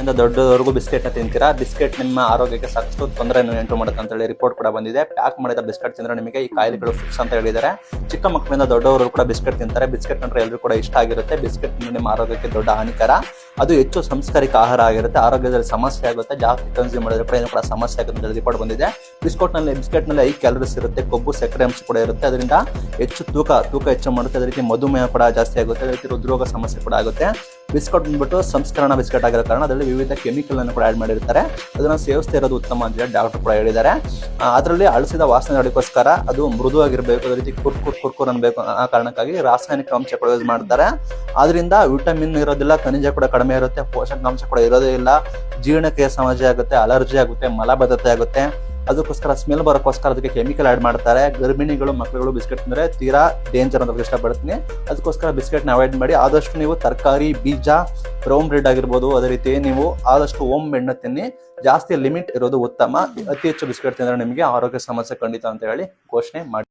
ಮಕ್ಕಳಿಂದ ದೊಡ್ಡವರೆಗೂ ಬಿಸ್ಕೆಟ್ ತಿಂತೀರಾ, ಬಿಸ್ಕೆಟ್ ನಿಮ್ಮ ಆರೋಗ್ಯಕ್ಕೆ ಸಾಕಷ್ಟು ತೊಂದರೆಯನ್ನು ಉಂಟು ಮಾಡುತ್ತೆ ಅಂತ ಹೇಳಿ ರಿಪೋರ್ಟ್ ಕೂಡ ಬಂದಿದೆ. ಪ್ಯಾಕ್ ಮಾಡಿದ ಬಿಸ್ಕೆಟ್ ತಿಂದ್ರೆ ನಿಮಗೆ ಈ ಕಾಯಿಲೆಗಳು ಫಿಕ್ಸ್ ಅಂತ ಹೇಳಿದ್ದಾರೆ. ಚಿಕ್ಕ ಮಕ್ಕಳಿಂದ ದೊಡ್ಡವರು ಕೂಡ ಬಿಸ್ಕೆಟ್ ತಿಂತಾರೆ. ಬಿಸ್ಕೆಟ್ ಅಂದ್ರೆ ಎಲ್ಲರೂ ಕೂಡ ಇಷ್ಟ ಆಗಿರುತ್ತೆ. ಬಿಸ್ಕೆಟ್ ನಿಮ್ಮ ಆರೋಗ್ಯಕ್ಕೆ ದೊಡ್ಡ ಹಾನಿಕರ. ಅದು ಹೆಚ್ಚು ಸಂಸ್ಕಾರಿಕ ಆಹಾರ ಆಗಿರುತ್ತೆ. ಆರೋಗ್ಯದಲ್ಲಿ ಸಮಸ್ಯೆ ಆಗುತ್ತೆ. ಜಾಸ್ತಿ ಕನ್ಸ್ಯೂಮ್ ಮಾಡಿದ್ರೆ ಕೂಡ ಏನು ಕೂಡ ಸಮಸ್ಯೆ ಆಗುತ್ತೆ ಅಂತ ರಿಪೋರ್ಟ್ ಬಂದಿದೆ. ಬಿಸ್ಕೆಟ್ ನಲ್ಲಿ 5 ಕ್ಯಾಲರೀಸ್ ಇರುತ್ತೆ, ಕೊಬ್ಬು ಸಕ್ಕರೆ ಅಂಶ ಕೂಡ ಇರುತ್ತೆ. ಅದರಿಂದ ಹೆಚ್ಚು ತೂಕ ಹೆಚ್ಚು ಮಾಡುತ್ತೆ. ಅದೇ ರೀತಿ ಮಧುಮೇಹ ಕೂಡ ಜಾಸ್ತಿ ಆಗುತ್ತೆ. ಅದೇ ರೀತಿ ಹೃದ್ರೋಗ ಸಮಸ್ಯೆ ಕೂಡ ಆಗುತ್ತೆ. ಬಿಸ್ಕೆಟ್ ಬಂದ್ಬಿಟ್ಟು ಸಂಸ್ಕರಣ ಬಿಸ್ಕೆಟ್ ಆಗಿರೋ ಕಾರಣ ಅದರಲ್ಲಿ ವಿವಿಧ ಕೆಮಿಕಲ್ ಅನ್ನು ಕೂಡ ಆಡ್ ಮಾಡಿರ್ತಾರೆ. ಅದನ್ನ ಸೇವಿಸ್ತಾ ಇರೋದು ಉತ್ತಮ ಅಂತ ಡಾಕ್ಟರ್ ಕೂಡ ಹೇಳಿದ್ದಾರೆ. ಅದರಲ್ಲಿ ಅಳಿಸಿದ ವಾಸನೆ ಅದಕ್ಕೋಸ್ಕರ ಅದು ಮೃದುವಾಗಿರಬೇಕು, ಅದೇ ರೀತಿ ಕುರ್ಕುರ್ ಅನ್ಬೇಕು. ಆ ಕಾರಣಕ್ಕಾಗಿ ರಾಸಾಯನಿಕ ಅಂಶ ಕೂಡ ಯೂಸ್ ಮಾಡ್ತಾರೆ. ಆದ್ರಿಂದ ವಿಟಮಿನ್ ಇರೋದಿಲ್ಲ, ಖನಿಜ ಕೂಡ ಕಡಿಮೆ ಇರುತ್ತೆ, ಪೋಷಕಾಂಶ ಕೂಡ ಇರೋದೇ ಇಲ್ಲ. ಜೀರ್ಣಕ್ರಿಯೆ ಸಮಸ್ಯೆ ಆಗುತ್ತೆ, ಅಲರ್ಜಿ ಆಗುತ್ತೆ, ಮಲಬದ್ಧತೆ ಆಗುತ್ತೆ. ಅದಕ್ಕೋಸ್ಕರ ಸ್ಮೆಲ್ ಬರೋಕ್ಕೋಸ್ಕರ ಅದಕ್ಕೆ ಕೆಮಿಕಲ್ ಆಡ್ ಮಾಡ್ತಾರೆ. ಗರ್ಭಿಣಿಗಳು ಮಕ್ಕಳುಗಳು ಬಿಸ್ಕೆಟ್ ಅಂದ್ರೆ ತೀರಾ ಡೇಂಜರ್ ಅಂತ ಇಷ್ಟಪಡ್ತೀನಿ. ಅದಕ್ಕೋಸ್ಕರ ಬಿಸ್ಕೆಟ್ನ ಅವಾಯ್ಡ್ ಮಾಡಿ. ಆದಷ್ಟು ನೀವು ತರಕಾರಿ, ಬೀಜ, ಬ್ರೌನ್ ಬ್ರೆಡ್ ಆಗಿರ್ಬೋದು, ಅದೇ ರೀತಿ ನೀವು ಆದಷ್ಟು ಹೋಮ್ ಮೇಡ್ನ ತಿನ್ನಿ. ಜಾಸ್ತಿ ಲಿಮಿಟ್ ಇರೋದು ಉತ್ತಮ. ಅತಿ ಹೆಚ್ಚು ಬಿಸ್ಕೆಟ್ ತಿಂದ್ರೆ ನಿಮಗೆ ಆರೋಗ್ಯ ಸಮಸ್ಯೆ ಖಂಡಿತ ಅಂತ ಹೇಳಿ ಘೋಷಣೆ ಮಾಡಿ.